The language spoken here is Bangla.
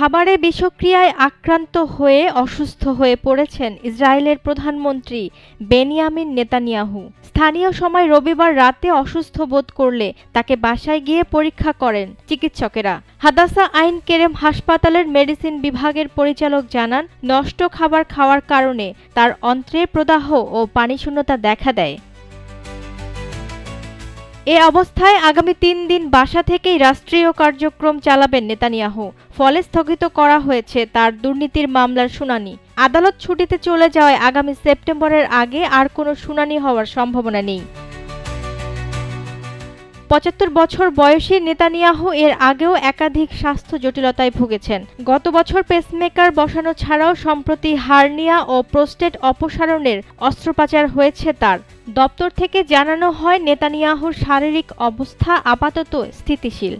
খাবারে বিষক্রিয়ায় আক্রান্ত হয়ে অসুস্থ হয়ে পড়েছেন ইসরায়েলের প্রধানমন্ত্রী বেনিয়ামিন নেতানিয়াহু। স্থানীয় সময় রবিবার রাতে অসুস্থ বোধ করলে তাকে বাসায় গিয়ে পরীক্ষা করেন চিকিৎসকেরা। হাদাসা আইন কেরেম হাসপাতালের মেডিসিন বিভাগের পরিচালক জানান, নষ্ট খাবার খাওয়ার কারণে তার অন্ত্রে প্রদাহ ও পানিশূন্যতা দেখা দেয়। এ অবস্থায় আগামী ৩ দিন বাসা থেকেই রাষ্ট্রীয় কার্যক্রম চালাবেন নেতানিয়াহু। ফলে স্থগিত করা হয়েছে তার দুর্নীতির মামলার শুনানি। আদালত ছুটিতে চলে যাওয়ায় আগামী সেপ্টেম্বরের আগে আর কোনো শুনানি হওয়ার সম্ভাবনা নেই। ৭৫ বছর বয়সী নেতানিয়াহু এর আগেও একাধিক স্বাস্থ্য জটিলতায় ভুগেছেন। গত বছর পেসমেকার বসানো ছাড়াও সম্প্রতি হার্নিয়া ও প্রোস্টেট অপসারণের অস্ত্রোপচার হয়েছে তার। দপ্তর থেকে জানানো হয়, নেতানিয়াহুর শারীরিক অবস্থা আপাতত স্থিতিশীল।